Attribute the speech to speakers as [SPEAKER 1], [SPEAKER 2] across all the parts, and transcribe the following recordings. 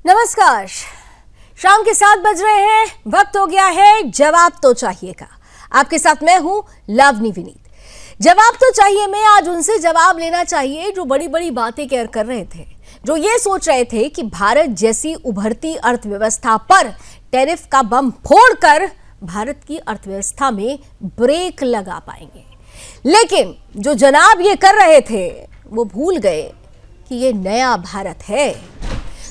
[SPEAKER 1] नमस्कार। शाम के 7 बज रहे हैं, वक्त हो गया है जवाब तो चाहिए का। आपके साथ मैं हूं लवनी विनीत। जवाब तो चाहिए में आज उनसे जवाब लेना चाहिए जो बड़ी बड़ी बातें कर रहे थे, जो ये सोच रहे थे कि भारत जैसी उभरती अर्थव्यवस्था पर टैरिफ का बम फोड़कर भारत की अर्थव्यवस्था में ब्रेक लगा पाएंगे। लेकिन जो जनाब ये कर रहे थे वो भूल गए कि ये नया भारत है,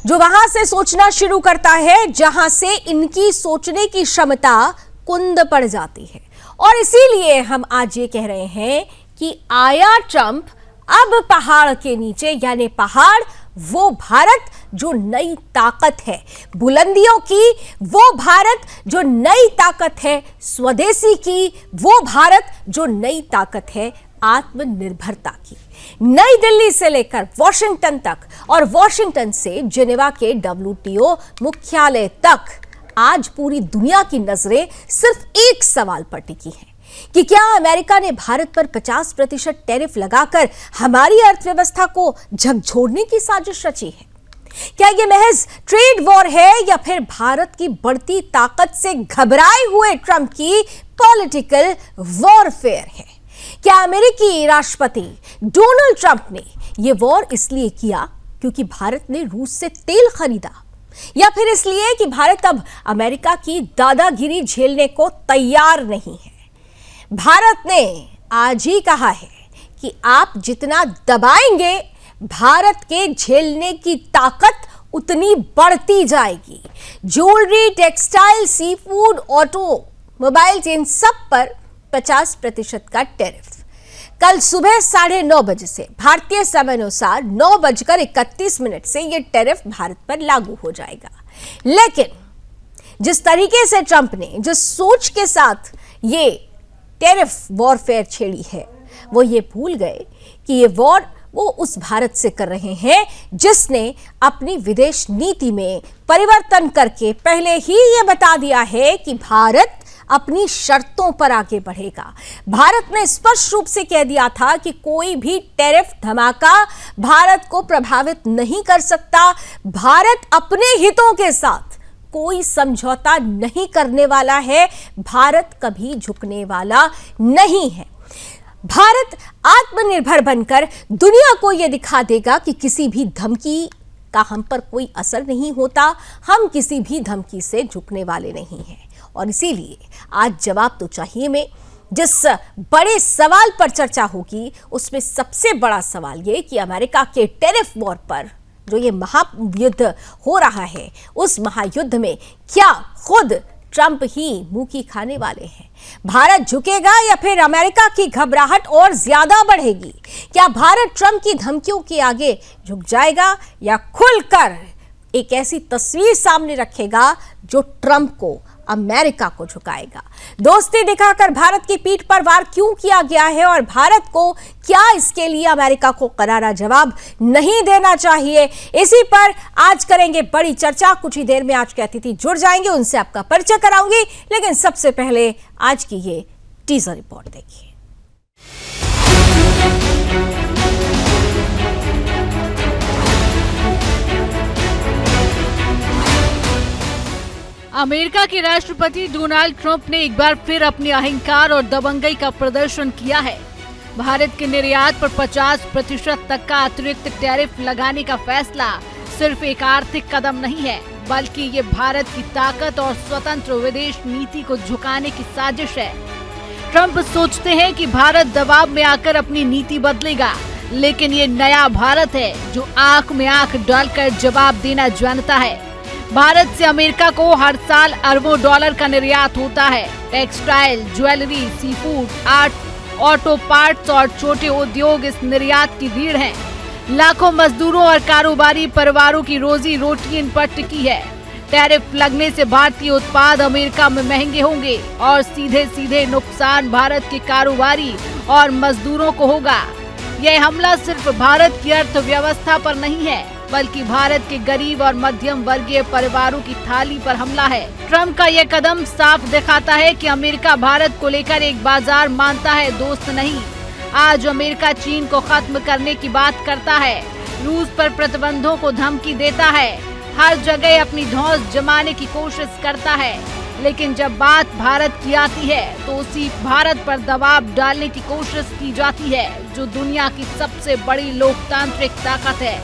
[SPEAKER 1] जो वहां से सोचना शुरू करता है जहां से इनकी सोचने की क्षमता कुंद पड़ जाती है। और इसीलिए हम आज ये कह रहे हैं कि आया ट्रंप, अब पहाड़ के नीचे यानी पहाड़ वो भारत जो नई ताकत है बुलंदियों की, वो भारत जो नई ताकत है स्वदेशी की, वो भारत जो नई ताकत है आत्मनिर्भरता की। नई दिल्ली से लेकर वॉशिंगटन तक और वॉशिंगटन से जेनेवा के WTO मुख्यालय तक आज पूरी दुनिया की नजरें सिर्फ एक सवाल पर टिकी हैं कि क्या अमेरिका ने भारत पर 50% टैरिफ लगाकर हमारी अर्थव्यवस्था को झकझोरने की साजिश रची है। क्या यह महज ट्रेड वॉर है या फिर भारत की बढ़ती ताकत से घबराए हुए ट्रंप की पॉलिटिकल वॉरफेयर है। क्या अमेरिकी राष्ट्रपति डोनाल्ड ट्रंप ने यह वॉर इसलिए किया क्योंकि भारत ने रूस से तेल खरीदा, या फिर इसलिए कि भारत अब अमेरिका की दादागिरी झेलने को तैयार नहीं है। भारत ने आज ही कहा है कि आप जितना दबाएंगे भारत के झेलने की ताकत उतनी बढ़ती जाएगी। Jewellery, textile, sea food, auto mobiles, इन सब पर 50% का टैरिफ कल सुबह 9:30 बजे से भारतीय समय अनुसार 9:31 से यह टैरिफ भारत पर लागू हो जाएगा। लेकिन जिस तरीके से ट्रंप ने जिस सोच के साथ ये टैरिफ वॉरफेयर छेड़ी है, वो ये भूल गए कि ये वॉर वो उस भारत से कर रहे हैं जिसने अपनी विदेश नीति में परिवर्तन करके पहले ही ये बता दिया है कि भारत अपनी शर्तों पर आगे बढ़ेगा। भारत ने स्पष्ट रूप से कह दिया था कि कोई भी टैरिफ धमाका भारत को प्रभावित नहीं कर सकता। भारत अपने हितों के साथ कोई समझौता नहीं करने वाला है। भारत कभी झुकने वाला नहीं है। भारत आत्मनिर्भर बनकर दुनिया को यह दिखा देगा कि किसी भी धमकी का हम पर कोई असर नहीं होता। हम किसी भी धमकी से झुकने वाले नहीं हैं। और इसीलिए आज जवाब तो चाहिए में जिस बड़े सवाल पर चर्चा होगी उसमें सबसे बड़ा सवाल ये कि अमेरिका के टैरिफ वॉर पर जो ये महायुद्ध हो रहा है, उस महायुद्ध में क्या खुद ट्रंप ही मुंह की खाने वाले हैं? भारत झुकेगा या फिर अमेरिका की घबराहट और ज्यादा बढ़ेगी? क्या भारत ट्रंप की धमकियों के आगे झुक जाएगा या खुलकर एक ऐसी तस्वीर सामने रखेगा जो ट्रंप को, अमेरिका को झुकाएगा? दोस्ती दिखाकर भारत की पीठ पर वार क्यों किया गया है और भारत को क्या इसके लिए अमेरिका को करारा जवाब नहीं देना चाहिए? इसी पर आज करेंगे बड़ी चर्चा। कुछ ही देर में आज के अतिथि जुड़ जाएंगे, उनसे आपका परिचय कराऊंगी, लेकिन सबसे पहले आज की ये टीजर रिपोर्ट देखिए।
[SPEAKER 2] अमेरिका के राष्ट्रपति डोनाल्ड ट्रंप ने एक बार फिर अपने अहंकार और दबंगई का प्रदर्शन किया है। भारत के निर्यात पर 50% तक का अतिरिक्त टैरिफ लगाने का फैसला सिर्फ एक आर्थिक कदम नहीं है, बल्कि ये भारत की ताकत और स्वतंत्र विदेश नीति को झुकाने की साजिश है। ट्रंप सोचते हैं कि भारत दबाव में आकर अपनी नीति बदलेगा, लेकिन ये नया भारत है जो आंख में आंख डालकर जवाब देना जानता है। भारत से अमेरिका को हर साल अरबों डॉलर का निर्यात होता है। Textile, jewellery, sea food, art, auto parts और छोटे उद्योग इस निर्यात की रीढ़ हैं। लाखों मजदूरों और कारोबारी परिवारों की रोजी रोटी इन पर टिकी है। टैरिफ लगने से भारतीय उत्पाद अमेरिका में महंगे होंगे और सीधे सीधे नुकसान भारत के कारोबारी और मजदूरों को होगा। यह हमला सिर्फ भारत की अर्थव्यवस्था पर नहीं है, बल्कि भारत के गरीब और मध्यम वर्गीय परिवारों की थाली पर हमला है। ट्रंप का यह कदम साफ दिखाता है कि अमेरिका भारत को लेकर एक बाजार मानता है, दोस्त नहीं। आज अमेरिका चीन को खत्म करने की बात करता है, रूस पर प्रतिबंधों को धमकी देता है, हर जगह अपनी धौंस जमाने की कोशिश करता है, लेकिन जब बात भारत की आती है तो उसी भारत पर दबाव डालने की कोशिश की जाती है, जो दुनिया की सबसे बड़ी लोकतांत्रिक ताकत है।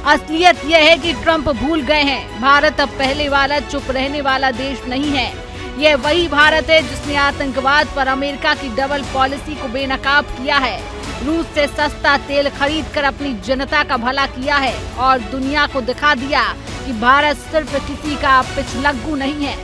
[SPEAKER 2] असलियत यह है कि ट्रंप भूल गए हैं, भारत अब पहले वाला चुप रहने वाला देश नहीं है। यह वही भारत है जिसने आतंकवाद पर अमेरिका की डबल पॉलिसी को बेनकाब किया है, रूस से सस्ता तेल खरीद कर अपनी जनता का भला किया है और दुनिया को दिखा दिया कि भारत सिर्फ किसी का पिछलग्गू नहीं है।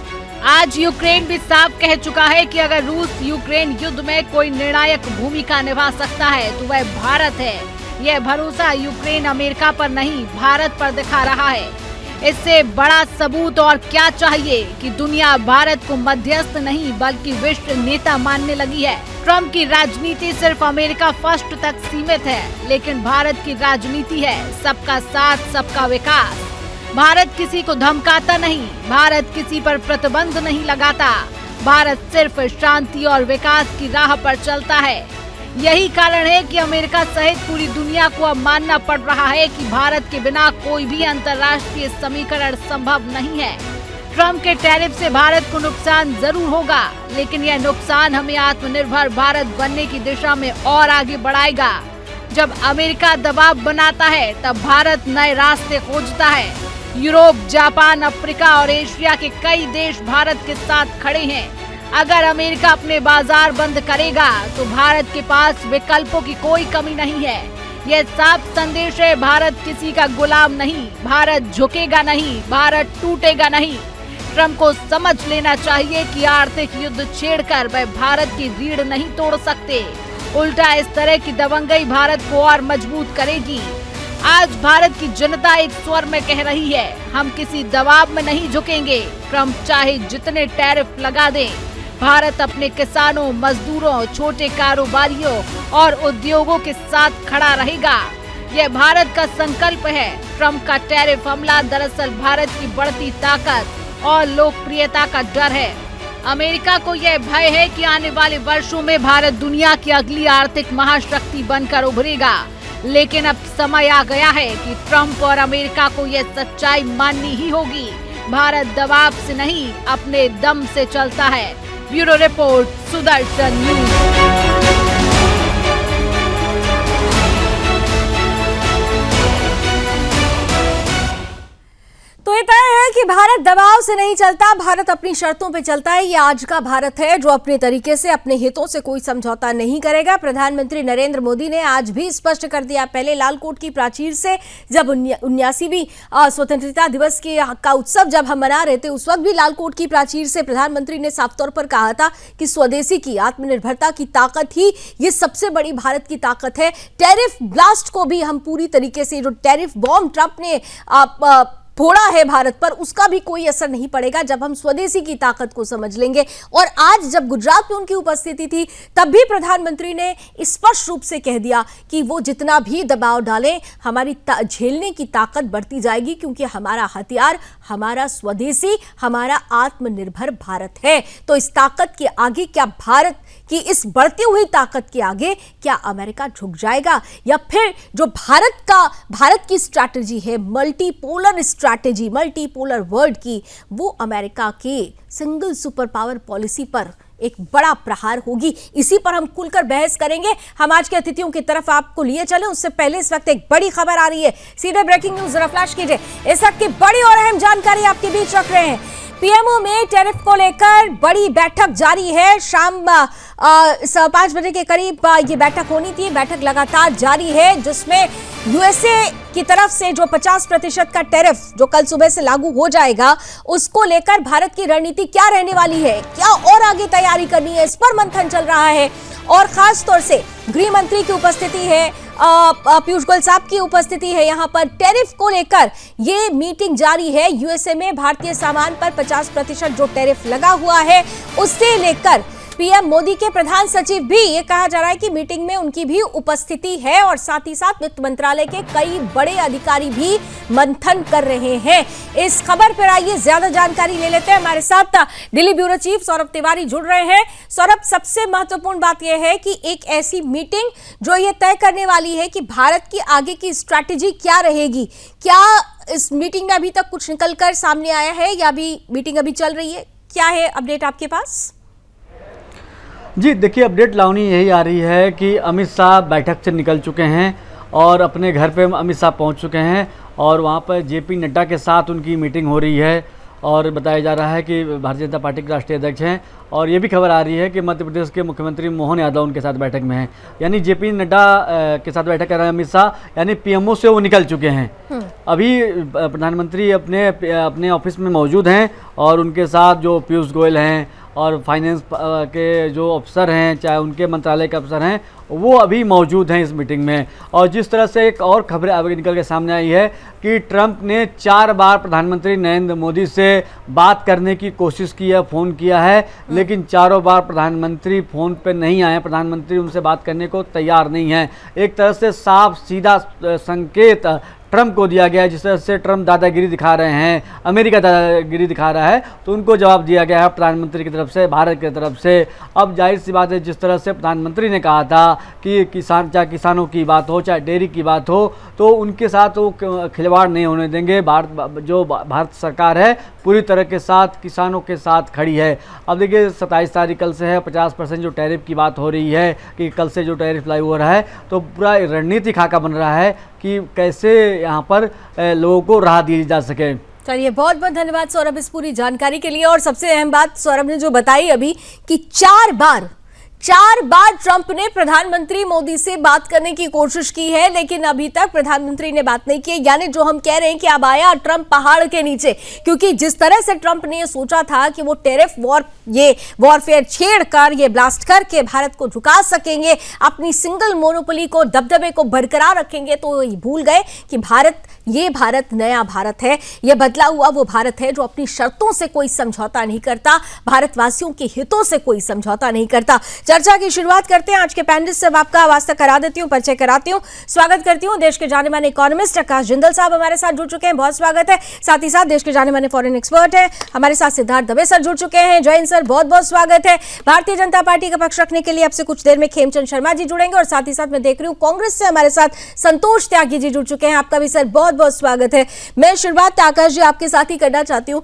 [SPEAKER 2] आज यूक्रेन भी साफ कह चुका है कि अगर रूस यूक्रेन युद्ध में कोई निर्णायक भूमिका निभा सकता है तो वह भारत है। यह भरोसा यूक्रेन अमेरिका पर नहीं, भारत पर दिखा रहा है। इससे बड़ा सबूत और क्या चाहिए कि दुनिया भारत को मध्यस्थ नहीं बल्कि विश्व नेता मानने लगी है। ट्रंप की राजनीति सिर्फ अमेरिका फर्स्ट तक सीमित है, लेकिन भारत की राजनीति है सबका साथ, सबका विकास। भारत किसी को धमकाता नहीं, भारत किसी पर प्रतिबंध नहीं लगाता, भारत सिर्फ शांति और विकास की राह पर चलता है। यही कारण है कि अमेरिका सहित पूरी दुनिया को अब मानना पड़ रहा है कि भारत के बिना कोई भी अंतर्राष्ट्रीय समीकरण संभव नहीं है। ट्रंप के टैरिफ से भारत को नुकसान जरूर होगा, लेकिन यह नुकसान हमें आत्मनिर्भर भारत बनने की दिशा में और आगे बढ़ाएगा। जब अमेरिका दबाव बनाता है तब भारत नए रास्ते खोजता है। यूरोप, जापान, अफ्रीका और एशिया के कई देश भारत के साथ खड़े हैं। अगर अमेरिका अपने बाजार बंद करेगा तो भारत के पास विकल्पों की कोई कमी नहीं है। यह साफ संदेश है, भारत किसी का गुलाम नहीं, भारत झुकेगा नहीं, भारत टूटेगा नहीं। ट्रंप को समझ लेना चाहिए कि आर्थिक युद्ध छेड़कर वह भारत की रीढ़ नहीं तोड़ सकते, उल्टा इस तरह की दबंगई भारत को और मजबूत करेगी। आज भारत की जनता एक स्वर में कह रही है, हम किसी दबाव में नहीं झुकेंगे। ट्रंप चाहे जितने टैरिफ लगा दें, भारत अपने किसानों, मजदूरों, छोटे कारोबारियों और उद्योगों के साथ खड़ा रहेगा। यह भारत का संकल्प है। ट्रंप का टैरिफ हमला दरअसल भारत की बढ़ती ताकत और लोकप्रियता का डर है। अमेरिका को यह भय है कि आने वाले वर्षों में भारत दुनिया की अगली आर्थिक महाशक्ति बनकर उभरेगा, लेकिन अब समय आ गया है कि ट्रंप और अमेरिका को यह सच्चाई माननी ही होगी। भारत दबाव से नहीं, अपने दम से चलता है। Bureau report, Sudarshan news.
[SPEAKER 1] तो ये तय है कि भारत दबाव से नहीं चलता, भारत अपनी शर्तों पे चलता है। ये आज का भारत है जो अपने तरीके से, अपने हितों से कोई समझौता नहीं करेगा। प्रधानमंत्री नरेंद्र मोदी ने आज भी स्पष्ट कर दिया। पहले लालकोट की प्राचीर से जब 79वीं स्वतंत्रता दिवस का उत्सव जब हम मना रहे थे, उस वक्त भी लालकोट की प्राचीर से प्रधानमंत्री ने साफ तौर पर कहा था कि स्वदेशी की, आत्मनिर्भरता की ताकत ही ये सबसे बड़ी भारत की ताकत है। टैरिफ ब्लास्ट को भी हम पूरी तरीके से, जो टैरिफ बॉम्ब ट्रंप ने फोड़ा है भारत पर, उसका भी कोई असर नहीं पड़ेगा जब हम स्वदेशी की ताकत को समझ लेंगे। और आज जब गुजरात में उनकी उपस्थिति थी तब भी प्रधानमंत्री ने स्पष्ट रूप से कह दिया कि वो जितना भी दबाव डालें, हमारी झेलने की ताकत बढ़ती जाएगी, क्योंकि हमारा हथियार, हमारा स्वदेशी, हमारा आत्मनिर्भर भारत है। तो इस ताकत के आगे क्या, भारत की इस बढ़ती हुई ताकत के आगे क्या अमेरिका झुक जाएगा, या फिर जो भारत की स्ट्रैटेजी है, मल्टीपोलर स्ट्रैटेजी, मल्टीपोलर वर्ल्ड की, वो अमेरिका के सिंगल सुपर पावर पॉलिसी पर एक बड़ा प्रहार होगी। इसी पर हम खुलकर बहस करेंगे। हम आज के अतिथियों की तरफ आपको लिए चले, उससे पहले इस वक्त एक बड़ी खबर आ रही है। सीधे ब्रेकिंग न्यूज जरा फ्लैश कीजिए। इस वक्त की बड़ी और अहम जानकारी आपके बीच रख रहे हैं। पीएमओ में टैरिफ को लेकर बड़ी बैठक जारी है। शाम 5 बजे के करीब ये बैठक होनी थी। बैठक लगातार जारी है, जिसमें यूएसए की तरफ से जो 50% का टैरिफ जो कल सुबह से लागू हो जाएगा, उसको लेकर भारत की रणनीति क्या रहने वाली है, क्या और आगे तैयारी करनी है, इस पर मंथन चल रहा है। और खास तौर से गृह मंत्री की उपस्थिति है, पीयूष गोयल साहब की उपस्थिति है। यहाँ पर टैरिफ को लेकर ये मीटिंग जारी है। यूएसए में भारतीय सामान पर 50% जो टैरिफ लगा हुआ है, उससे लेकर पीएम मोदी के प्रधान सचिव भी, ये कहा जा रहा है कि मीटिंग में उनकी भी उपस्थिति है और साथ ही साथ वित्त मंत्रालय के कई बड़े अधिकारी भी मंथन कर रहे हैं। इस खबर पर आइए ज्यादा जानकारी ले लेते हैं। हमारे साथ दिल्ली ब्यूरो चीफ सौरभ तिवारी जुड़ रहे हैं। सौरभ, सबसे महत्वपूर्ण बात यह है कि एक ऐसी मीटिंग जो ये तय करने वाली है कि भारत की आगे की स्ट्रैटेजी क्या रहेगी, क्या इस मीटिंग में अभी तक कुछ निकलकर सामने आया है या अभी मीटिंग अभी चल रही है? क्या है अपडेट आपके पास?
[SPEAKER 3] जी देखिए, अपडेट लावनी यही आ रही है कि अमित शाह बैठक से निकल चुके हैं और अपने घर पे अमित शाह पहुंच चुके हैं और वहां पर जेपी नड्डा के साथ उनकी मीटिंग हो रही है और बताया जा रहा है कि भारतीय जनता पार्टी के राष्ट्रीय अध्यक्ष हैं। और ये भी खबर आ रही है कि मध्य प्रदेश के मुख्यमंत्री मोहन यादव उनके साथ बैठक में हैं, यानी जेपी नड्डा के साथ बैठक कर रहे हैं अमित शाह, यानी पीएमओ से वो निकल चुके हैं। अभी प्रधानमंत्री अपने ऑफिस में मौजूद हैं और उनके साथ जो पीयूष गोयल हैं और फाइनेंस के जो अफसर हैं, चाहे उनके मंत्रालय के अफसर हैं, वो अभी मौजूद हैं इस मीटिंग में। और जिस तरह से एक और खबर आगे निकल के सामने आई है कि ट्रंप ने 4 बार प्रधानमंत्री नरेंद्र मोदी से बात करने की कोशिश की है, फ़ोन किया है, लेकिन चारों बार प्रधानमंत्री फ़ोन पे नहीं आए, प्रधानमंत्री उनसे बात करने को तैयार नहीं हैं। एक तरह से साफ सीधा संकेत ट्रंप को दिया गया है। जिस तरह से ट्रंप दादागिरी दिखा रहे हैं, अमेरिका दादागिरी दिखा रहा है, तो उनको जवाब दिया गया है प्रधानमंत्री की तरफ से, भारत की तरफ से। अब जाहिर सी बात है, जिस तरह से प्रधानमंत्री ने कहा था कि चाहे किसानों की बात हो, चाहे डेयरी की बात हो, तो उनके साथ वो खिलवाड़ नहीं होने देंगे। भारत सरकार है पूरी तरह के साथ किसानों के साथ खड़ी है। अब देखिए 27 तारीख कल से है, 50% जो टैरिफ की बात हो रही है कि कल से जो टैरिफ लागू हो रहा है, तो पूरा रणनीति खाका बन रहा है कि कैसे यहाँ पर लोगों को राहत दी जा सके।
[SPEAKER 1] चलिए, बहुत बहुत धन्यवाद सौरभ इस पूरी जानकारी के लिए। और सबसे अहम बात सौरभ ने जो बताई अभी कि 4 बार ट्रंप ने प्रधानमंत्री मोदी से बात करने की कोशिश की है, लेकिन अभी तक प्रधानमंत्री ने बात नहीं की। यानी जो हम कह रहे हैं कि अब आया ट्रंप पहाड़ के नीचे, क्योंकि जिस तरह से ट्रंप ने ये सोचा था कि वो टैरिफ वॉरफेयर छेड़कर, ये ब्लास्ट करके भारत को झुका सकेंगे, अपनी सिंगल मोनोपोली को, दबदबे को बरकरार रखेंगे, तो भूल गए कि ये भारत नया भारत है, ये बदला हुआ वो भारत है जो अपनी शर्तों से कोई समझौता नहीं करता, भारतवासियों के हितों से कोई समझौता नहीं करता। चर्चा की शुरुआत करते हैं। आज के पैनलिस्ट से आपका वास्ता करा देती हूँ, परिचय कराती हूँ। स्वागत करती हूँ देश के जाने माने इकोनॉमिस्ट आकाश जिंदल साहब हमारे साथ जुड़ चुके हैं, बहुत स्वागत है। साथ ही साथ देश के जाने माने फॉरेन एक्सपर्ट है हमारे साथ सिद्धार्थ दवे सर जुड़ चुके हैं, जय हिंद सर, बहुत बहुत स्वागत है। भारतीय जनता पार्टी का पक्ष रखने के लिए अब से कुछ देर में खेमचंद शर्मा जी जुड़ेंगे और साथ ही साथ मैं देख रही हूँ कांग्रेस से हमारे साथ संतोष त्यागी जी जुड़ चुके हैं, आपका भी सर बहुत बहुत स्वागत है। मैं शुरुआत आकाश जी आपके साथ ही करना चाहती हूँ।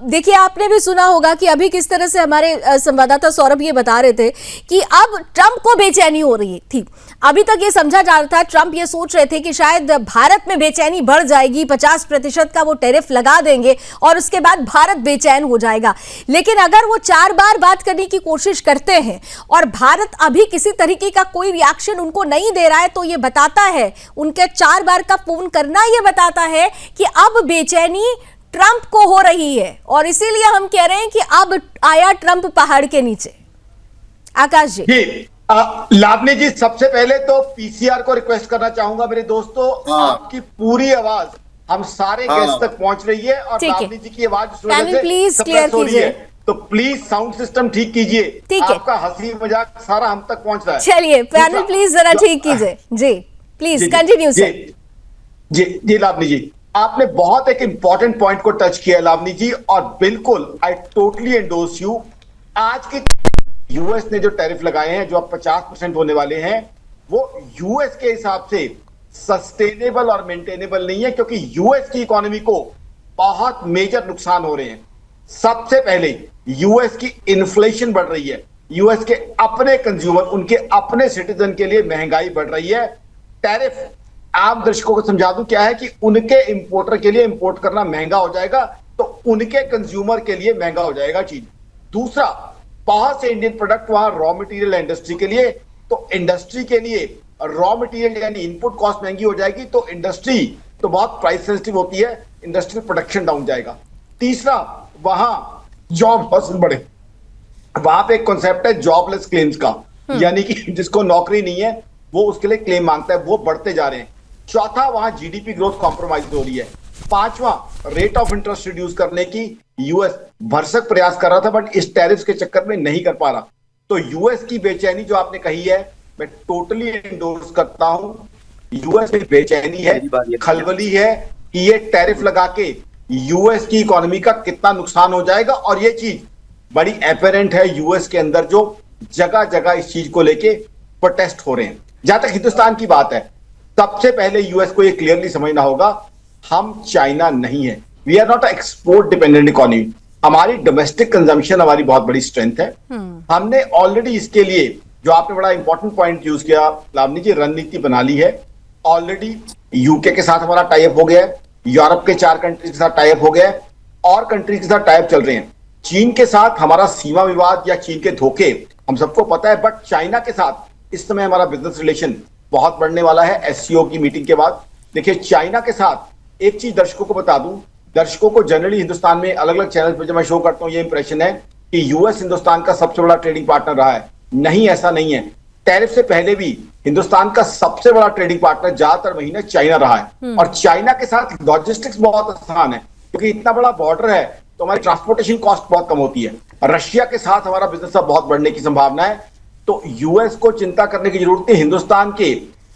[SPEAKER 1] देखिए, आपने भी सुना होगा कि अभी किस तरह से हमारे संवाददाता सौरभ ये बता रहे थे कि अब ट्रंप को बेचैनी हो रही थी। अभी तक ये समझा जा रहा था, ट्रंप ये सोच रहे थे कि शायद भारत में बेचैनी बढ़ जाएगी, 50% का वो टैरिफ लगा देंगे और उसके बाद भारत बेचैन हो जाएगा। लेकिन अगर वो 4 बार बात करने की कोशिश करते हैं और भारत अभी किसी तरीके का कोई रिएक्शन उनको नहीं दे रहा है, तो ये बताता है, उनके 4 बार का फोन करना ये बताता है कि अब बेचैनी ट्रंप को हो रही है और इसीलिए हम कह रहे हैं कि अब आया ट्रंप पहाड़ के नीचे। आकाश जी।
[SPEAKER 4] लावनी जी, सबसे पहले तो पीसीआर को रिक्वेस्ट करना चाहूंगा मेरे दोस्तों, आपकी पूरी आवाज हम सारे गेस्ट तक पहुंच रही है और लावनी जी की आवाज
[SPEAKER 1] प्लीज क्लियर कीजिए,
[SPEAKER 4] तो प्लीज साउंड सिस्टम ठीक कीजिए। आपका हंसी मजाक सारा हम तक पहुंच रहा है।
[SPEAKER 1] चलिए पैनल प्लीज जरा ठीक कीजिए जी, प्लीज कंटिन्यू सर।
[SPEAKER 4] जी लावनी जी, आपने बहुत एक इंपॉर्टेंट पॉइंट को टच किया लावनी जी, और बिल्कुल आई टोटली एंडोर्स यू। आज के यूएस ने जो टैरिफ लगाए हैं, जो अब 50% होने वाले हैं, वो यूएस के हिसाब से सस्टेनेबल और मेंटेनेबल नहीं है, क्योंकि यूएस की इकोनॉमी को बहुत मेजर नुकसान हो रहे हैं। सबसे पहले यूएस की इन्फ्लेशन बढ़ रही है, यूएस के अपने कंज्यूमर, उनके अपने सिटीजन के लिए महंगाई बढ़ रही है। टैरिफ आम दर्शकों को समझा दूं क्या है कि उनके इंपोर्टर के लिए इंपोर्ट करना महंगा हो जाएगा, तो उनके कंज्यूमर के लिए महंगा हो जाएगा चीज। दूसरा, बहुत से इंडियन प्रोडक्ट वहां रॉ मटेरियल इंडस्ट्री के लिए, तो इंडस्ट्री के लिए रॉ मटेरियल यानी इनपुट कॉस्ट महंगी हो जाएगी, तो इंडस्ट्री तो बहुत प्राइस सेंसिटिव होती है, इंडस्ट्रियल प्रोडक्शन डाउन जाएगा। तीसरा, वहां जॉब लॉस बढ़े, वहां पे एक कॉन्सेप्ट है जॉबलेस क्लेम्स का, यानी कि जिसको नौकरी नहीं है वो उसके लिए क्लेम मांगता है, वो बढ़ते जा रहे हैं। चौथा, वहां जीडीपी ग्रोथ कॉम्प्रोमाइज हो रही है। पांचवा, रेट ऑफ इंटरेस्ट रिड्यूस करने की यूएस भरसक प्रयास कर रहा था, बट इस टैरिफ के चक्कर में नहीं कर पा रहा। तो यूएस की बेचैनी जो आपने कही है, मैं टोटली एंडोर्स करता हूं। यूएस में बेचैनी है, खलबली है कि ये टैरिफ लगा के यूएस की इकोनॉमी का कितना नुकसान हो जाएगा, और ये चीज बड़ी एपेरेंट है यूएस के अंदर, जो जगह जगह इस चीज को लेके प्रोटेस्ट हो रहे हैं। जहां तक हिंदुस्तान की बात है, सबसे पहले यूएस को ये क्लियरली समझना होगा, हम चाइना नहीं है। We are not export dependent economy. हमारी डोमेस्टिक कंजम्पशन हमारी बहुत बड़ी स्ट्रेंथ है। हमने ऑलरेडी इसके लिए, जो आपने बड़ा इंपॉर्टेंट पॉइंट यूज किया लावनी जी, रणनीति बना ली है। ऑलरेडी यूके के साथ हमारा टाइप हो गया है, यूरोप के 4 कंट्रीज के साथ टाइप हो गया है, और कंट्रीज के साथ टाइप चल रहे हैं। चीन के साथ हमारा सीमा विवाद या चीन के धोखे हम सबको पता है, बट चाइना के साथ इस समय हमारा बिजनेस रिलेशन बहुत बढ़ने वाला है एससीओ की मीटिंग के बाद। देखिए, चाइना के साथ एक चीज दर्शकों को बता दूं, दर्शकों को जनरली हिंदुस्तान में अलग अलग चैनल पर जब मैं शो करता हूं, ये इंप्रेशन है कि यूएस हिंदुस्तान का सबसे बड़ा ट्रेडिंग पार्टनर रहा है। नहीं, ऐसा नहीं है। टैरिफ से पहले भी हिंदुस्तान का सबसे बड़ा ट्रेडिंग पार्टनर ज्यादातर महीने चाइना रहा है, और चाइना के साथ लॉजिस्टिक्स बहुत आसान है, क्योंकि इतना बड़ा बॉर्डर है तो हमारी ट्रांसपोर्टेशन कॉस्ट बहुत कम होती है। रशिया के साथ हमारा बिजनेस अब बहुत बढ़ने की संभावना है। तो यूएस को चिंता करने की जरूरत नहीं, हिंदुस्तान के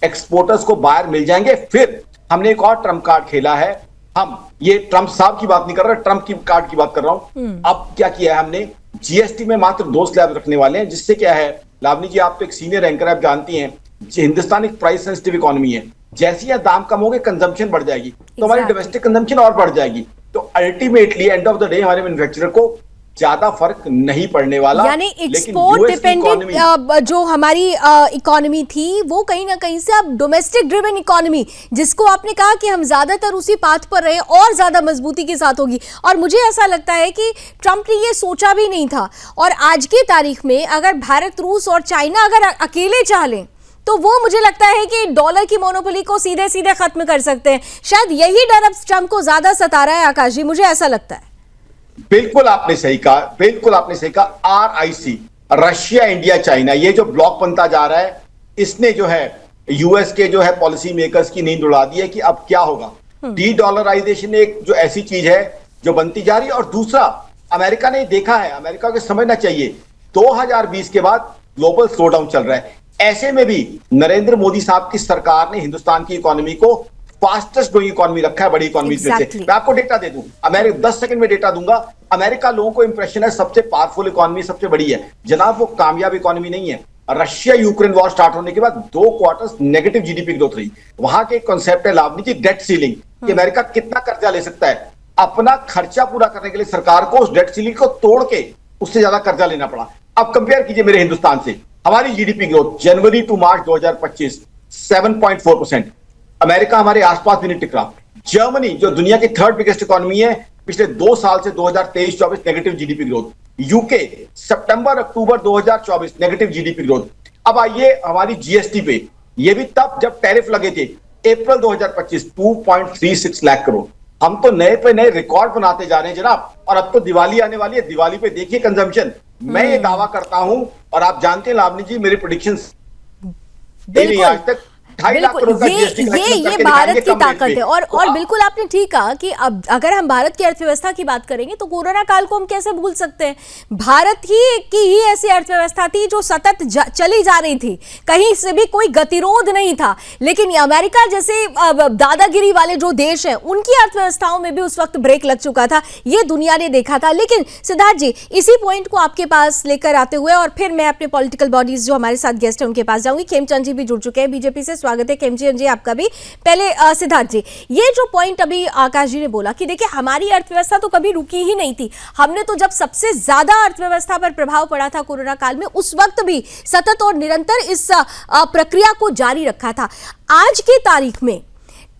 [SPEAKER 4] एक्सपोर्टर्स को बाहर मिल जाएंगे। फिर हमने एक और ट्रम्प कार्ड खेला है। हम ये ट्रम्प साहब की बात नहीं कर रहे, ट्रम्प की कार्ड की बात कर रहा हूं। अब क्या किया है हमने, जीएसटी में मात्र 2 स्लैब रखने वाले हैं, जिससे क्या है, लावनी जी आप तो एक सीनियर एंकर, आप जानती हैं हिंदुस्तान एक प्राइस सेंसिटिव इकोनॉमी है। जैसे ही दाम कम होंगे, कंजम्पशन बढ़ जाएगी, तो हमारी डोमेस्टिक कंजम्पशन और बढ़ जाएगी। तो ultimately end of the day हमारे मैन्युफैक्चरर को ज्यादा फर्क नहीं पड़ने वाला।
[SPEAKER 1] यानी एक्सपोर्ट डिपेंडेंट जो हमारी इकोनॉमी थी, वो कहीं ना कहीं से अब डोमेस्टिक ड्रिवन इकोनॉमी, जिसको आपने कहा कि हम ज्यादातर उसी पाथ पर रहे, और ज्यादा मजबूती के साथ होगी। और मुझे ऐसा लगता है कि ट्रंप ने ये सोचा भी नहीं था। और आज की तारीख में अगर भारत, रूस और चाइना अगर अकेले चाह लें, तो वो मुझे लगता है कि डॉलर की मोनोपोली को सीधे सीधे खत्म कर सकते हैं। शायद यही डर अब ट्रंप को ज्यादा सता रहा है, आकाश जी, मुझे ऐसा लगता है।
[SPEAKER 4] बिल्कुल आपने सही कहा, बिल्कुल आपने सही कहा। RIC, रशिया, इंडिया, चाइना, ये जो ब्लॉक बनता जा रहा है, इसने जो है यूएस के जो है पॉलिसी मेकर्स की नींद उड़ा दी है कि अब क्या होगा। डी डॉलराइजेशन एक जो ऐसी चीज है जो बनती जा रही है। और दूसरा, अमेरिका ने देखा है, अमेरिका को समझना चाहिए 2020 के बाद ग्लोबल स्लो डाउन चल रहा है। ऐसे में भी नरेंद्र मोदी साहब की सरकार ने हिंदुस्तान की इकोनॉमी को फास्टेस्ट ग्रोइंग इकोनॉमी रखा है, बड़ी इकोनॉमी में से। मैं आपको डेटा दे दूं, अमेरिका 10 सेकंड में डेटा दूंगा। अमेरिका लोगों को इंप्रेशन है सबसे पावरफुल इकोनॉमी, सबसे बड़ी है। जनाब, वो कामयाब इकोनॉमी नहीं है। रशिया यूक्रेन वॉर स्टार्ट होने के बाद 2 क्वार्टर्स नेगेटिव जीडीपी ग्रोथ रही। वहां के कॉन्सेप्ट है लावनी जी, डेट सीलिंग, कि अमेरिका कितना कर्जा ले सकता है। अपना खर्चा पूरा करने के लिए सरकार को उस डेट सीलिंग को तोड़ के उससे ज्यादा कर्जा लेना पड़ा। अब कंपेयर कीजिए मेरे हिंदुस्तान से, हमारी GDP growth January to March 2025 7.4%। America हमारे आसपास भी नहीं टिक रहा। जर्मनी, जो दुनिया की 3rd बिगेस्ट इकोनॉमी है, पिछले 2 साल से 2023-24 नेगेटिव जीडीपी ग्रोथ। यूके सितंबर अक्टूबर 2024 नेगेटिव जीडीपी ग्रोथ। अब आइए हमारी जीएसटी पे, ये भी तब जब टैरिफ लगे थे, अप्रैल 2025 2.36 लाख करोड़। हम तो नए पे नए रिकॉर्ड बनाते जा रहे हैं जनाब। और अब तो दिवाली आने वाली है, दिवाली पे देखिए कंजम्पशन। मैं ये दावा करता हूं, और आप जानते हैं लावनी जी, मेरी प्रेडिक्शंस नहीं आज तक 2.5 लाख करोड़ का जीएसटी
[SPEAKER 1] ये भारत की ताकत है। और बिल्कुल आपने ठीक कहा कि अब अगर हम भारत की अर्थव्यवस्था की बात करेंगे, तो कोरोना काल को हम कैसे भूल सकते हैं। भारत की ऐसी अर्थव्यवस्था थी जो सतत चली जा रही थी, कहीं से भी कोई गतिरोध नहीं था। लेकिन अमेरिका जैसे दादागिरी वाले जो देश हैं, उनकी अर्थव्यवस्थाओं में भी उस वक्त ब्रेक लग चुका था, ये दुनिया ने देखा था। लेकिन सिद्धार्थ जी, इसी पॉइंट को आपके पास लेकर आते हुए, और फिर मैं अपने पॉलिटिकल बॉडीज जो हमारे साथ गेस्ट हैं उनके पास जाऊंगी। खेमचंद जी भी जुड़ चुके हैं बीजेपी से, स्वागत है खेमचंद जी आपका भी। पहले सिद्धार्थ जी, ये जो पॉइंट अभी आकाश जी ने बोला कि देखिए हमारी अर्थव्यवस्था तो कभी रुकी ही नहीं थी। हमने तो जब सबसे ज्यादा अर्थव्यवस्था पर प्रभाव पड़ा था कोरोना काल में, उस वक्त भी सतत और निरंतर इस प्रक्रिया को जारी रखा था। आज की तारीख में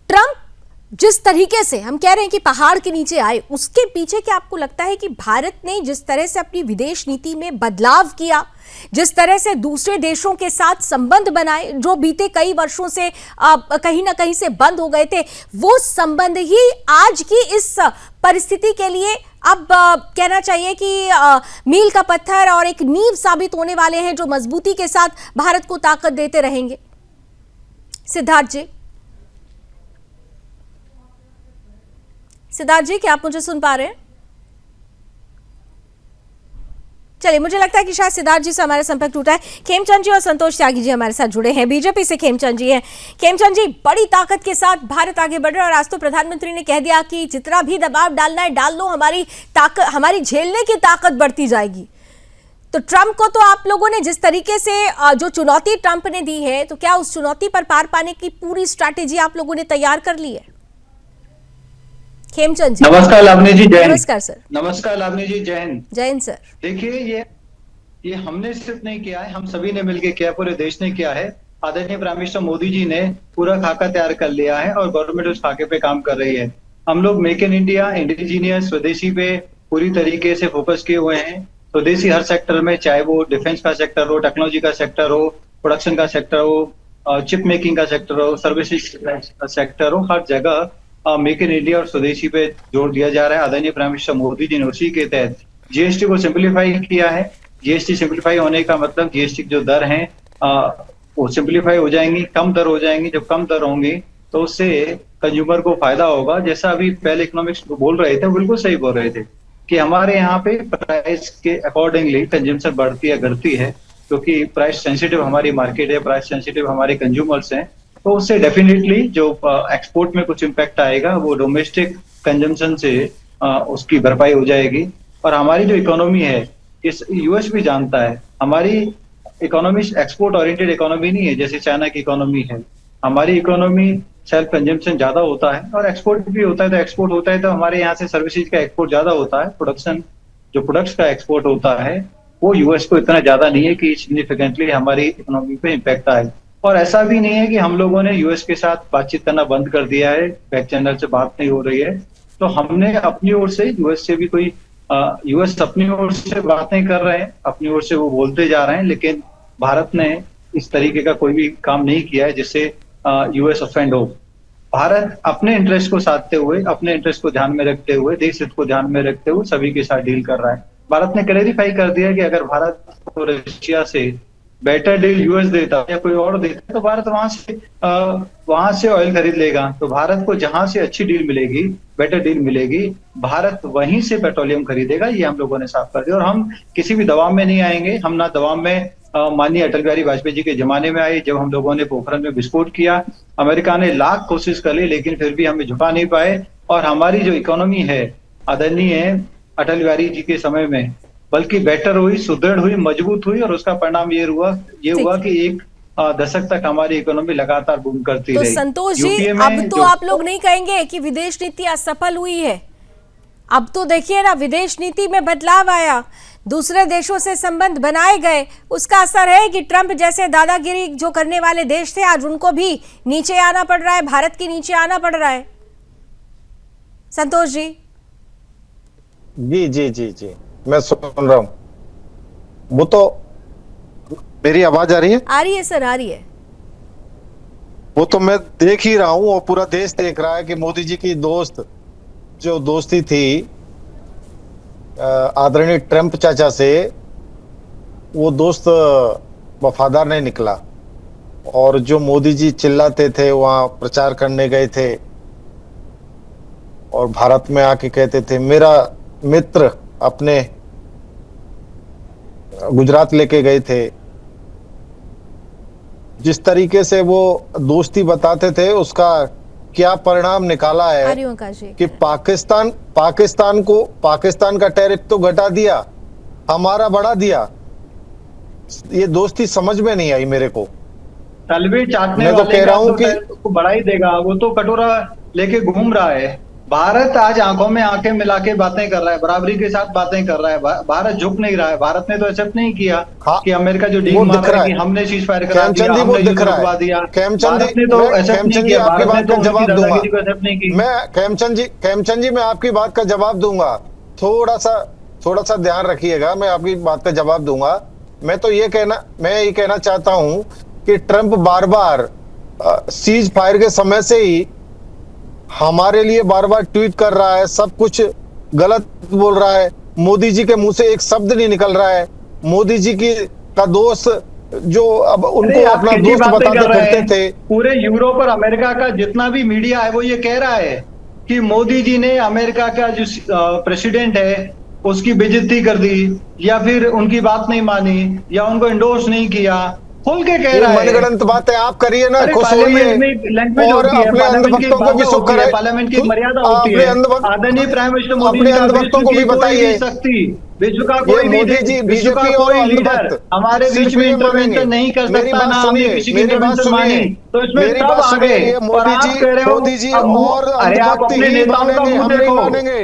[SPEAKER 1] ट्रंप जिस तरीके से हम कह रहे हैं कि पहाड़ के नीचे आए, उसके पीछे क्या आपको लगता है कि भारत ने जिस तरह से अपनी विदेश नीति में बदलाव किया, जिस तरह से दूसरे देशों के साथ संबंध बनाए, जो बीते कई वर्षों से कहीं ना कहीं से बंद हो गए थे, वो संबंध ही आज की इस परिस्थिति के लिए अब कहना चाहिए कि मील का पत्थर और एक नींव साबित होने वाले हैं, जो मजबूती के साथ भारत को ताकत देते रहेंगे। सिद्धार्थ जी, क्या आप मुझे सुन पा रहे हैं? चलिए, मुझे लगता है कि शायद सिद्धार्थ जी से हमारा संपर्क टूटा है। खेमचंद जी और संतोष त्यागी जी हमारे साथ जुड़े हैं, बीजेपी से खेमचंद जी हैं। खेमचंद जी, बड़ी ताकत के साथ भारत आगे बढ़ रहा है और आज तो प्रधानमंत्री ने कह दिया कि जितना भी दबाव डालना है डाल लो, हमारी ताकत, हमारी झेलने की ताकत बढ़ती जाएगी। तो ट्रंप को तो आप लोगों ने जिस तरीके से जो चुनौती ट्रंप ने दी है, तो क्या उस चुनौती पर पार पाने की पूरी स्ट्रैटेजी आप लोगों ने तैयार कर ली है? खेमचंद जी।
[SPEAKER 5] नमस्कार लावनी जी, जय हिंद।
[SPEAKER 1] नमस्कार सर।
[SPEAKER 5] नमस्कार लावनी जी, जय हिंद।
[SPEAKER 1] जय हिंद सर।
[SPEAKER 5] देखिए, ये हमने सिर्फ नहीं किया है, हम सभी ने मिलकर किया, पूरे देश ने किया है। आदरणीय प्राइम मिनिस्टर मोदी जी ने पूरा खाका तैयार कर लिया है और गवर्नमेंट उस खाके पे काम कर रही है। हम लोग मेक इन इंडिया, इंडिजीनियस, स्वदेशी पे पूरी तरीके से फोकस किए हुए हैं। स्वदेशी हर सेक्टर में, चाहे वो डिफेंस का सेक्टर हो, टेक्नोलॉजी का सेक्टर हो, प्रोडक्शन का सेक्टर हो, चिप मेकिंग का सेक्टर हो, सर्विसेज का सेक्टर हो, हर जगह मेक इन इंडिया और स्वदेशी पे जोर दिया जा रहा है। आदरणीय प्राइम मिनिस्टर मोदी जी ने उसी के तहत जीएसटी को सिंप्लीफाई किया है। जीएसटी सिंप्लीफाई होने का मतलब जीएसटी जो दर है वो सिंप्लीफाई हो जाएंगी, कम दर हो जाएंगी। जब कम दर होंगी तो उससे कंज्यूमर को फायदा होगा। जैसा अभी पहले इकोनॉमिक्स बोल रहे थे, बिल्कुल सही बोल रहे थे कि हमारे यहाँ पे प्राइस के अकॉर्डिंगली कंजम्पशन बढ़ती है, घटती है, क्योंकि प्राइस सेंसिटिव हमारी मार्केट है, प्राइस सेंसिटिव हमारे कंज्यूमर्स हैं। तो उससे डेफिनेटली जो एक्सपोर्ट में कुछ इम्पैक्ट आएगा वो डोमेस्टिक कंजम्पशन से उसकी भरपाई हो जाएगी। और हमारी जो इकोनॉमी है, इस यूएस भी जानता है, हमारी इकोनॉमी एक्सपोर्ट ओरिएंटेड इकोनॉमी नहीं है जैसे चाइना की इकोनॉमी है। हमारी इकोनॉमी सेल्फ कंजम्पशन ज्यादा होता है और एक्सपोर्ट भी होता है। तो एक्सपोर्ट होता है तो हमारे यहाँ से सर्विसेज का एक्सपोर्ट ज्यादा होता है। प्रोडक्शन जो प्रोडक्ट्स का एक्सपोर्ट होता है वो यूएस को इतना ज्यादा नहीं है कि सिग्निफिकेंटली हमारी इकोनॉमी पे इम्पैक्ट आए। और ऐसा भी नहीं है कि हम लोगों ने यूएस के साथ बातचीत करना बंद कर दिया है, बैक चैनल से बात नहीं हो रही है। तो हमने अपनी ओर से यूएस से भी कोई यूएस अपनी ओर से बात नहीं कर रहे हैं, अपनी ओर से वो बोलते जा रहे हैं, लेकिन भारत ने इस तरीके का कोई भी काम नहीं किया है जिससे यूएस ऑफेंड हो। भारत अपने इंटरेस्ट को साधते हुए, अपने इंटरेस्ट को ध्यान में रखते हुए, देश हित को ध्यान में रखते हुए सभी के साथ डील कर रहा है। भारत ने क्लैरिफाई कर दिया कि अगर भारत को रशिया से बेटर डील यूएस देता या कोई और देता तो भारत वहां से ऑयल खरीद लेगा। तो भारत को जहां से अच्छी डील मिलेगी, बेटर डील मिलेगी, भारत वहीं से पेट्रोलियम खरीदेगा। ये हम लोगों ने साफ कर दिया और हम किसी भी दबाव में नहीं आएंगे। हम ना दबाव में माननीय अटल बिहारी वाजपेयी जी के जमाने में आए जब हम लोगों ने पोखरण में विस्फोट किया। अमेरिका ने लाख कोशिश कर ली लेकिन फिर भी हमें झुका नहीं पाए। और हमारी जो इकोनॉमी है आदरणीय अटल बिहारी जी के समय में बल्कि बेटर हुई, सुदृढ़ हुई, मजबूत हुई और उसका परिणाम ये हुआ कि एक दशक तक हमारी इकोनॉमी लगातार बूम करती रही।
[SPEAKER 1] तो संतोष जी, अब तो आप लोग नहीं कहेंगे कि विदेश नीति असफल हुई है। अब तो देखिए ना, विदेश नीति में बदलाव आया, दूसरे देशों से संबंध बनाए गए। उसका असर है कि ट्रंप जैसे दादागिरी जो करने वाले देश थे आज उनको भी नीचे आना पड़ रहा है, भारत के नीचे आना पड़ रहा है। संतोष जी।
[SPEAKER 6] जी जी जी जी, मैं सुन रहा हूं। वो तो मेरी आवाज आ रही है?
[SPEAKER 1] आ रही है सर, आ रही है।
[SPEAKER 6] वो तो मैं देख ही रहा हूं और पूरा देश देख रहा है कि मोदी जी की जो दोस्ती थी आदरणीय ट्रंप चाचा से, वो दोस्त वफादार नहीं निकला। और जो मोदी जी चिल्लाते थे, वहां प्रचार करने गए थे और भारत में आके कहते थे मेरा मित्र, अपने गुजरात लेके गए थे। जिस तरीके से वो दोस्ती बताते थे उसका क्या परिणाम निकाला है कि पाकिस्तान का टैरिफ तो घटा दिया, हमारा बढ़ा दिया। ये दोस्ती समझ में नहीं आई मेरे को।
[SPEAKER 5] तलवे चाटने
[SPEAKER 6] मैं तो कह रहा हूं कि
[SPEAKER 5] उसको बढ़ा ही देगा, वो तो कटोरा लेके घूम रहा है। भारत आज आंखों में आंखें मिला के बातें कर रहा है, बराबरी के साथ बातें कर रहा है। भारत झुक नहीं रहा है। भारत ने तो एक्सेप्ट नहीं किया कि अमेरिका जो डील मार रहा है कि हमने सीज फायर करा दिया, हमने युद्ध रुकवा दिया। भारत ने तो एक्सेप्ट नहीं किया। भारत ने तो जवाब दूंगा, एक्सेप्ट नहीं की।
[SPEAKER 6] मैं खेमचंद जी मैं आपकी बात का जवाब दूंगा। थोड़ा सा ध्यान रखिएगा, मैं आपकी बात का जवाब दूंगा। मैं ये कहना चाहता हूं कि ट्रंप बार सीज फायर के समय से ही हमारे लिए बार ट्वीट कर रहा है, सब कुछ गलत बोल रहा है। मोदी जी के मुंह से एक शब्द नहीं निकल रहा है। मोदी जी का दोस्त जो अब उनको अपना दोस्त बताते फिरते थे।
[SPEAKER 5] पूरे यूरोप और अमेरिका का जितना भी मीडिया है वो ये कह रहा है कि मोदी जी ने, अमेरिका का जो प्रेसिडेंट है उसकी बेइज्जती कर दी, या फिर उनकी बात नहीं मानी, या उनको इंडोर्स नहीं किया, खुल के कह रहा है।
[SPEAKER 6] मनगढ़ंत बातें आप करिए ना, खुश होइए
[SPEAKER 5] और
[SPEAKER 6] अपने अंधभक्तों को भी चुप कराइए।
[SPEAKER 5] पार्लियामेंट की मर्यादा होती है। आदरणीय प्राइम मिनिस्टर मोदी
[SPEAKER 6] अपने
[SPEAKER 5] जी का
[SPEAKER 6] अंधभक्तों को भी बताइए।
[SPEAKER 5] विश्व का कोई
[SPEAKER 6] मोदी जी
[SPEAKER 5] विश्व का
[SPEAKER 6] बीजेपी और
[SPEAKER 5] कोई लीडर
[SPEAKER 6] अंधभक्त
[SPEAKER 5] हमारे बीच में इंटरवेंशन नहीं कर सकता, ना हमने किसी की इंटरवेंशन मानी। तो इसमें सब आ गए और आप कह रहे हो
[SPEAKER 6] मोदी जी
[SPEAKER 5] और अरे आप अपने नेताओं का मुंह देखो,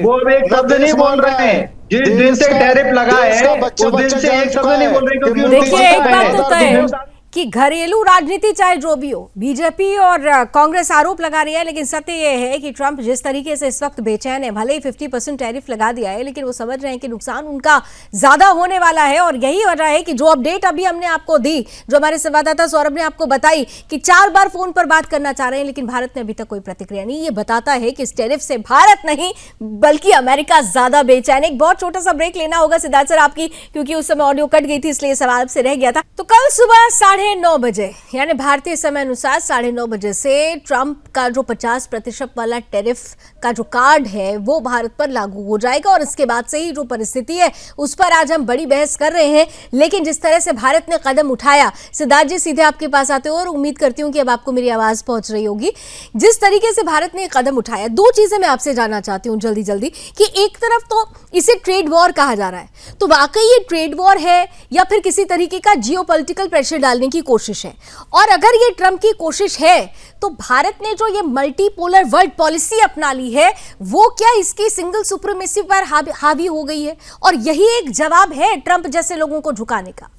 [SPEAKER 5] वो एक शब्द नहीं बोल रहे हैं। जिस दिन से टैरिफ लगा है उस दिन से एक शब्द नहीं बोल रहे, क्योंकि
[SPEAKER 1] देखिए एक बात तो तय है कि घरेलू राजनीति चाहे जो भी हो, बीजेपी और कांग्रेस आरोप लगा रही है, लेकिन सत्य यह है कि ट्रंप जिस तरीके से इस वक्त बेचैन है, भले ही 50% टैरिफ लगा दिया है, लेकिन वो समझ रहे हैं कि नुकसान उनका ज्यादा होने वाला है। और यही वजह है कि जो अपडेट अभी हमने आपको दी, जो हमारे संवाददाता सौरभ ने आपको बताई कि 4 बार फोन पर बात करना चाह रहे हैं, लेकिन भारत ने अभी तक कोई प्रतिक्रिया नहीं। ये बताता है कि इस टैरिफ से भारत नहीं बल्कि अमेरिका ज्यादा बेचैन है। एक बहुत छोटा सा ब्रेक लेना होगा सिद्धार्थ सर आपकी, क्योंकि उस समय ऑडियो कट गई थी, इसलिए सवाल से रह गया था। तो कल सुबह 9:30 बजे यानी भारतीय समय अनुसार 9:30 बजे से ट्रंप का जो 50% वाला टैरिफ का जो कार्ड है वो भारत पर लागू हो जाएगा। और इसके बाद से ही जो परिस्थिति है उस पर आज हम बड़ी बहस कर रहे हैं। लेकिन जिस तरह से भारत ने कदम उठाया, सिद्धार्थ जी सीधे आपके पास आते हो और उम्मीद करती हूं कि अब आपको मेरी आवाज पहुंच रही होगी। जिस तरीके से भारत ने कदम उठाया, 2 चीजें मैं आपसे जानना चाहती हूं जल्दी जल्दी कि एक तरफ तो इसे ट्रेड वॉर कहा जा रहा है, तो वाकई ये ट्रेड वॉर है या फिर किसी तरीके का जियोपॉलिटिकल प्रेशर डालने की कोशिश है? और अगर ये ट्रंप की कोशिश है तो भारत ने जो ये मल्टीपोलर वर्ल्ड पॉलिसी अपना ली है वो क्या इसकी सिंगल सुप्रीमेसी पर हावी हो गई है? और यही एक जवाब है ट्रंप जैसे लोगों को झुकाने का?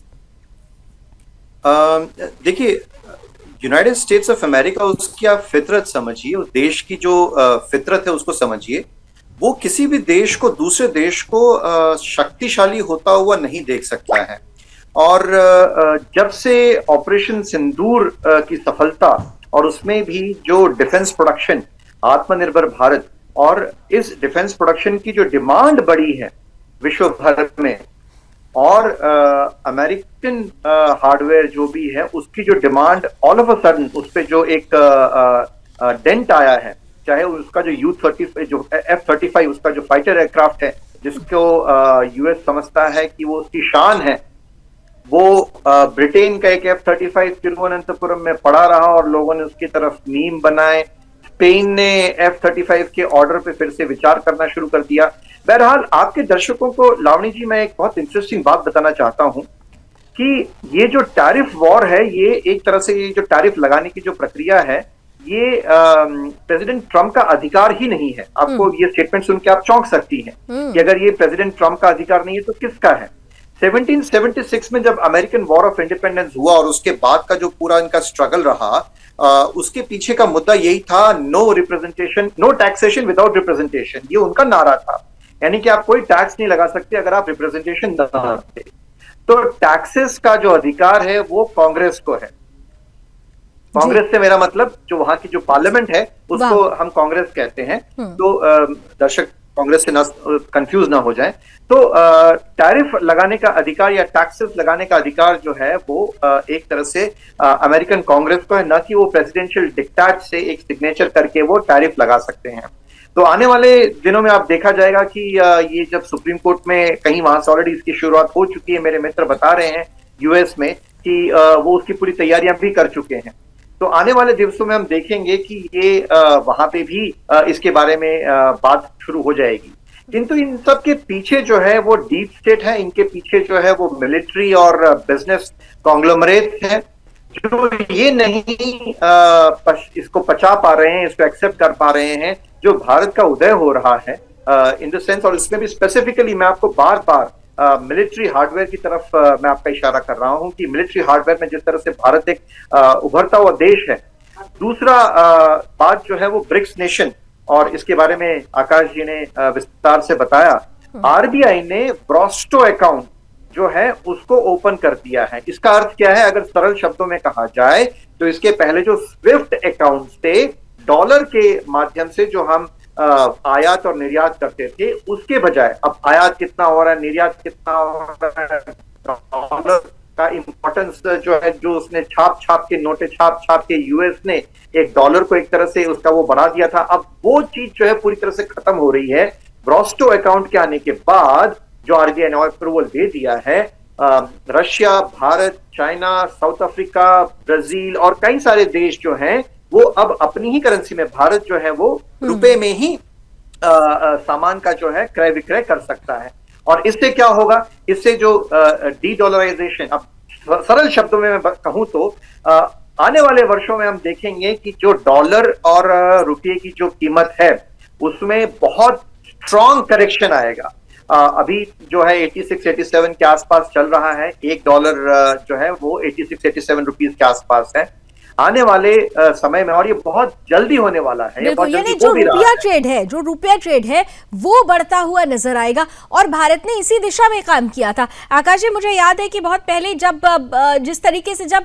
[SPEAKER 7] देखिए, यूनाइटेड स्टेट्स ऑफ अमेरिका, उसकी आप फितरत समझिए, उस देश की जो फितरत है उसको समझिए। वो किसी भी देश को, दूसरे देश को शक्तिशाली होता हुआ नहीं देख सकता है। और जब से ऑपरेशन सिंदूर की सफलता और उसमें भी जो डिफेंस प्रोडक्शन, आत्मनिर्भर भारत, और इस डिफेंस प्रोडक्शन की जो डिमांड बढ़ी है विश्व भर में, और अमेरिकन हार्डवेयर जो भी है उसकी जो demand all of a sudden उस पर जो एक डेंट आया है, चाहे उसका जो U-30 जो F-35 उसका जो फाइटर एयरक्राफ्ट है जिसको यूएस समझता है कि वो उसकी शान है, वो ब्रिटेन का एक F-35 तिरुवनंतपुरम में पड़ा रहा और लोगों ने उसकी तरफ मीम बनाए। स्पेन ने F-35 के ऑर्डर पे फिर से विचार करना शुरू कर दिया। बहरहाल आपके दर्शकों को, लावणी जी, मैं एक बहुत इंटरेस्टिंग बात बताना चाहता हूं कि ये जो टैरिफ वॉर है, ये एक तरह से ये जो टैरिफ लगाने की जो प्रक्रिया है, ये प्रेसिडेंट ट्रंप का अधिकार ही नहीं है। आपको ये स्टेटमेंट सुन के आप चौंक सकती हैं कि अगर ये प्रेसिडेंट ट्रंप का अधिकार नहीं है तो किसका है? 1776 में जब अमेरिकन वॉर ऑफ इंडिपेंडेंस हुआ और उसके बाद का जो पूरा इनका स्ट्रगल रहा, उसके पीछे का मुद्दा यही था, no representation, no taxation without representation. ये उनका नारा था, यानी कि आप कोई टैक्स नहीं लगा सकते अगर आप रिप्रेजेंटेशन न करते। तो टैक्सेस का जो अधिकार है वो कांग्रेस को है। कांग्रेस से मेरा मतलब जो वहां की जो पार्लियामेंट है उसको हम कांग्रेस कहते हैं। तो दर्शक कांग्रेस से ना कंफ्यूज ना हो जाए। तो टैरिफ लगाने का अधिकार या टैक्सेस लगाने का अधिकार जो है वो एक तरह से अमेरिकन कांग्रेस को है, ना कि वो प्रेसिडेंशियल डिक्टेट से एक सिग्नेचर करके वो टैरिफ लगा सकते हैं। तो आने वाले दिनों में आप देखा जाएगा कि ये जब सुप्रीम कोर्ट में कहीं वहां से ऑलरेडी इसकी शुरुआत हो चुकी है, मेरे मित्र बता रहे हैं यूएस में कि वो उसकी पूरी तैयारियां भी कर चुके हैं। तो आने वाले दिवसों में हम देखेंगे कि ये वहां पे भी इसके बारे में बात शुरू हो जाएगी। किंतु इन सब के पीछे जो है वो डीप स्टेट है, इनके पीछे जो है वो मिलिट्री और बिजनेस कॉन्ग्लोमरेट है, जो ये नहीं इसको पचा पा रहे हैं, इसको एक्सेप्ट कर पा रहे हैं जो भारत का उदय हो रहा है इन द सेंस। और इसमें भी स्पेसिफिकली मैं आपको बार बार मिलिट्री हार्डवेयर की तरफ मैं आपका इशारा कर रहा हूं कि मिलिट्री हार्डवेयर में जिस तरह से भारत एक उभरता हुआ देश है। दूसरा बात जो है वो ब्रिक्स नेशन, और इसके बारे में आकाश जी ने विस्तार से बताया। आरबीआई ने ब्रॉस्टो अकाउंट जो है उसको ओपन कर दिया है। इसका अर्थ क्या है? अगर सरल शब्दों में कहा जाए तो इसके पहले जो स्विफ्ट अकाउंट थे, डॉलर के माध्यम से जो हम आयात और निर्यात करते थे, उसके बजाय अब आयात कितना हो रहा है, निर्यात कितना हो रहा है, डॉलर का इंपॉर्टेंस जो है, जो उसने छाप के नोटे छाप के यूएस ने एक डॉलर को एक तरह से उसका वो बढ़ा दिया था। अब वो चीज जो है पूरी तरह से खत्म हो रही है। ब्रॉस्टो अकाउंट के आने के बाद जो आरबीआई ने अप्रूवल दे दिया है, Russia, Bharat, China, south Africa, Brazil और कई सारे देश जो हैं वो अब अपनी ही करेंसी में, भारत जो है वो रुपए में ही सामान का जो है क्रय विक्रय कर सकता है। और इससे क्या होगा, इससे जो डी डॉलराइजेशन, अब सरल शब्दों में मैं कहूं तो आने वाले वर्षों में हम देखेंगे कि जो डॉलर और रुपये की जो कीमत है उसमें बहुत स्ट्रॉन्ग करेक्शन आएगा। अभी जो है 86-87 के आसपास चल रहा है, $1 जो है वो 86-87 रुपीस के आसपास है आने वाले समय में, और ये बहुत जल्दी होने वाला है।
[SPEAKER 1] यानी जो रुपया ट्रेड है, जो रुपया ट्रेड है वो बढ़ता हुआ नजर आएगा और भारत ने इसी दिशा में काम किया था। आकाश जी, मुझे याद है कि बहुत पहले जब जिस तरीके से जब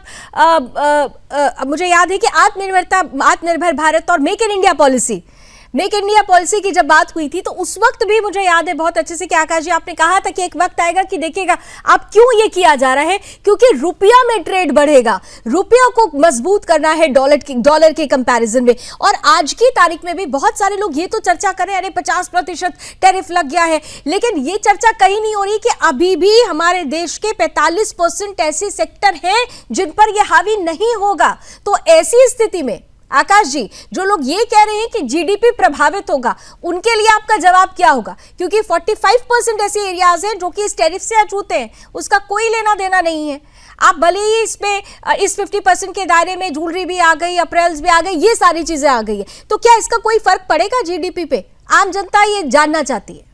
[SPEAKER 1] मुझे याद है कि आत्मनिर्भर भारत और मेक इन इंडिया पॉलिसी की जब बात हुई थी तो उस वक्त भी मुझे याद है बहुत अच्छे से कि आकाश जी आपने कहा था कि एक वक्त आएगा कि देखिएगा आप क्यों ये किया जा रहा है, क्योंकि रुपया में ट्रेड बढ़ेगा, रुपया को मजबूत करना है डॉलर के कंपैरिजन में। और आज की तारीख में भी बहुत सारे लोग ये तो चर्चा कर रहे हैं अरे 50% टैरिफ लग गया है, लेकिन ये चर्चा कहीं नहीं हो रही कि अभी भी हमारे देश के 45% ऐसे सेक्टर हैं जिन पर यह हावी नहीं होगा। तो ऐसी स्थिति में आकाश जी, जो लोग ये कह रहे हैं कि जीडीपी प्रभावित होगा, उनके लिए आपका जवाब क्या होगा? क्योंकि 45% ऐसे एरियाज हैं जो कि इस टैरिफ से अछूते हैं, उसका कोई लेना देना नहीं है। आप भले ही इस 50% के दायरे में ज्वेलरी भी आ गई, अपरेल्स भी आ गई, ये सारी चीजें आ गई है, तो क्या इसका कोई फर्क पड़ेगा जीडीपी पे? आम जनता ये जानना चाहती है।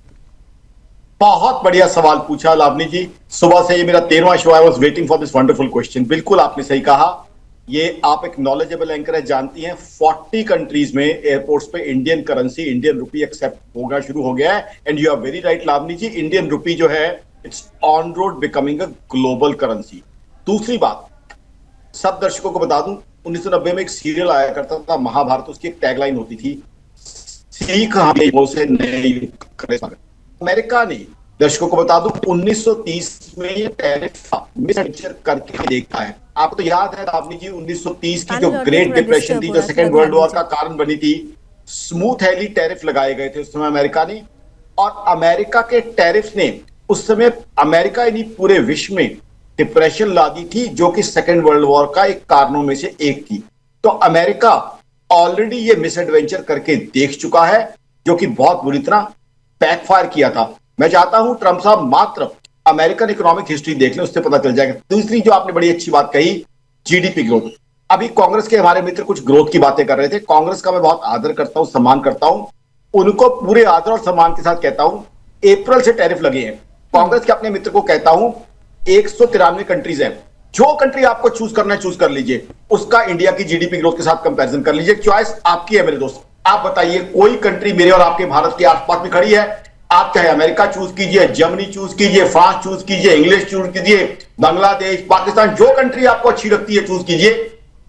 [SPEAKER 4] बहुत बढ़िया सवाल पूछा लावनी जी। सुबह से ये मेरा 13वां show, I was waiting for this wonderful question. बिल्कुल आपने सही कहा, ये आप एक नॉलेजेबल एंकर है, जानती हैं 40 कंट्रीज में एयरपोर्ट्स पे Indian currency, Indian rupee accept होगा, शुरू हो गया है। And you are very right Lavani ji, Indian rupee जो है it's on road becoming a global currency. दूसरी बात, सब दर्शकों को बता दूं, 1990 में एक सीरियल आया करता था महाभारत, उसकी एक टैगलाइन होती थी, सीख हमें से नए। अमेरिका ने, दर्शकों को बता दूं, 1930 में ये टैरिफ मिसएडजस्ट करके देखा है। आपको तो याद है लावनी जी, 1930 की जो ग्रेट डिप्रेशन थी, जो सेकेंड वर्ल्ड वॉर का कारण बनी थी, स्मूथ हेली टैरिफ लगाए गए थे उस समय अमेरिका ने। और अमेरिका के टैरिफ ने उस समय अमेरिका यानी पूरे विश्व में डिप्रेशन ला दी थी, जो कि सेकेंड वर्ल्ड वॉर का एक कारणों में से एक थी। तो अमेरिका ऑलरेडी ये मिसएडवेंचर करके देख चुका है, जो कि बहुत बुरी तरह बैकफायर किया था। मैं चाहता हूं ट्रंप साहब मात्र अमेरिकन इकोनॉमिक हिस्ट्री देख लें, उससे पता चल जाएगा। दूसरी जो आपने बड़ी अच्छी बात कही, जीडीपी ग्रोथ। अभी कांग्रेस के हमारे मित्र कुछ ग्रोथ की बातें कर रहे थे। कांग्रेस का मैं बहुत आदर करता हूं, सम्मान करता हूं, उनको पूरे आदर और सम्मान के साथ कहता हूं, अप्रैल से टैरिफ लगे हैं। कांग्रेस के अपने मित्र को कहता हूं, 193 कंट्रीज हैं, जो कंट्री आपको चूज करना है चूज कर लीजिए, उसका इंडिया की जीडीपी ग्रोथ के साथ कंपैरिजन कर लीजिए। चॉइस आपकी है मेरे दोस्त, आप बताइए कोई कंट्री मेरे और आपके भारत के आसपास में खड़ी है? आप चाहे अमेरिका चूज कीजिए, जर्मनी चूज कीजिए, फ्रांस चूज कीजिए, इंग्लिश चूज कीजिए, बांग्लादेश, पाकिस्तान, जो कंट्री आपको अच्छी लगती है चूज कीजिए।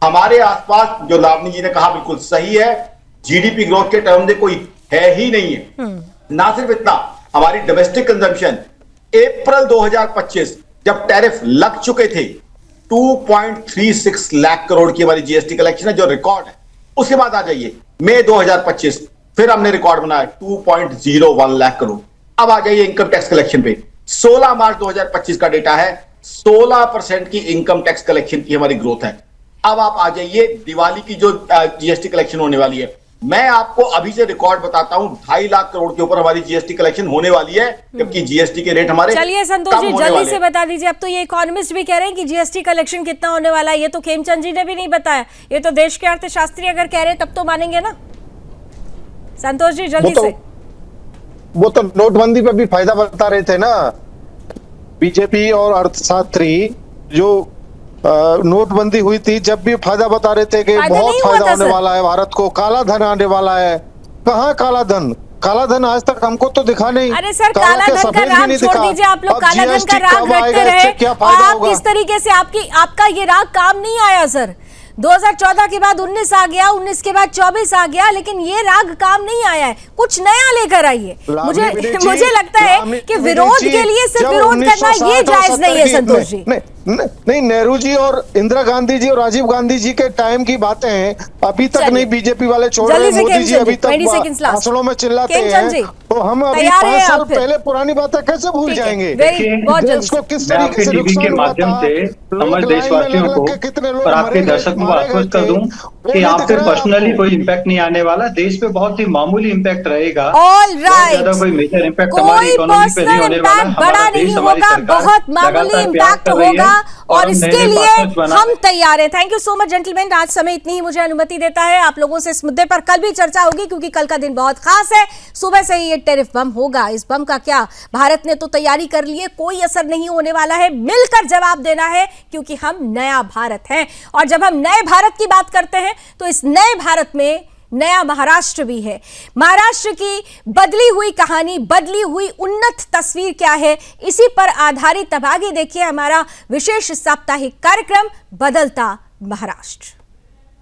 [SPEAKER 4] हमारे आसपास जो लावनी जी ने कहा बिल्कुल सही है, जीडीपी ग्रोथ के टर्म में कोई है ही नहीं है। ना सिर्फ इतना, हमारी डोमेस्टिक कंजम्पशन अप्रैल 2025 जब टैरिफ लग चुके थे, 2.36 लाख करोड़ की हमारी जीएसटी कलेक्शन है, जो रिकॉर्ड है। उसके बाद आ जाइए मई 2025, फिर हमने रिकॉर्ड बनाया 2.01 लाख करोड़। अब आ जाइए इनकम टैक्स कलेक्शन पे, 16 मार्च 2025 का डेटा है, 16% की इनकम टैक्स कलेक्शन की हमारी ग्रोथ है। अब आप आ जाइए दिवाली की जो जीएसटी कलेक्शन होने वाली है, मैं आपको अभी से रिकॉर्ड बताता हूं, 2.5 लाख करोड़ के ऊपर हमारी जीएसटी कलेक्शन होने वाली है, जबकि जीएसटी के रेट हमारे
[SPEAKER 1] चलिए संतोष जी जल्दी से बता दीजिए। अब तो ये इकोनॉमिस्ट भी कह रहे हैं कि जीएसटी कलेक्शन कितना होने वाला है, ये तो खेमचंद जी ने भी नहीं बताया, ये तो देश के अर्थशास्त्री अगर कह रहे हैं तब तो मानेंगे ना। संतोष जी जल्दी से।
[SPEAKER 6] वो तो नोटबंदी पे भी फायदा बता रहे थे ना बीजेपी और अर्थशास्त्री, जो नोटबंदी हुई थी जब भी फायदा बता रहे थे कि बहुत फायदा होने वाला है भारत को, काला धन आने वाला है। कहाँ काला धन? काला धन आज तक हमको तो दिखा नहीं।
[SPEAKER 1] अरे सर, काला धन का राग छोड़ दीजिए, आप लोग काला धन का राग रखते रहे और आप किस तरीके से आपका ये राग काम नहीं आया सर। 2014 के बाद 19 आ गया, 19 के बाद 24 आ गया, लेकिन ये राग काम नहीं आया है, कुछ नया लेकर आइए। मुझे लगता है कि विरोध के लिए सिर्फ विरोध करना ये जायज नहीं है संतोष जी।
[SPEAKER 6] नहीं, नेहरू जी और इंदिरा गांधी जी और राजीव गांधी जी के टाइम की बातें हैं, अभी तक नहीं बीजेपी वाले छोड़ रहे। मोदी जी अभी तक भाषणों में चिल्लाते हैं, तो हम अभी 5 साल पहले पुरानी बातें कैसे भूल जाएंगे? देश को किस तरीके से नुकसान हुआ था,
[SPEAKER 5] समझ देशवासियों को
[SPEAKER 6] कितने लोग
[SPEAKER 5] और आपके दर्शकों को आश्वस्त कर दूं कि आप पे पर्सनली कोई इम्पैक्ट नहीं आने वाला, देश पे बहुत ही मामूली इम्पैक्ट रहेगा।
[SPEAKER 1] ऑलराइट,
[SPEAKER 5] कोई मेजर इम्पैक्ट
[SPEAKER 1] कोई पर्सनल इम्पैक्ट बड़ा नहीं होगा, बहुत मामूली इम्पैक्ट होगा और इसके लिए हम तैयार हैं। Thank you so much gentleman, आज समय इतनी ही मुझे अनुमति देता है। आप लोगों से इस मुद्दे पर कल भी चर्चा होगी क्योंकि कल का दिन बहुत खास है। सुबह से ही ये टैरिफ बम होगा। इस बम का क्या, भारत ने तो तैयारी कर ली है, कोई असर नहीं होने वाला है। मिलकर जवाब देना है क्योंकि हम नया भारत हैं और जब हम नए भारत की बात करते हैं तो इस नए भारत में नया महाराष्ट्र भी है। महाराष्ट्र की बदली हुई कहानी, बदली हुई उन्नत तस्वीर क्या है, इसी पर आधारित अब आगे देखिए हमारा विशेष साप्ताहिक कार्यक्रम बदलता महाराष्ट्र।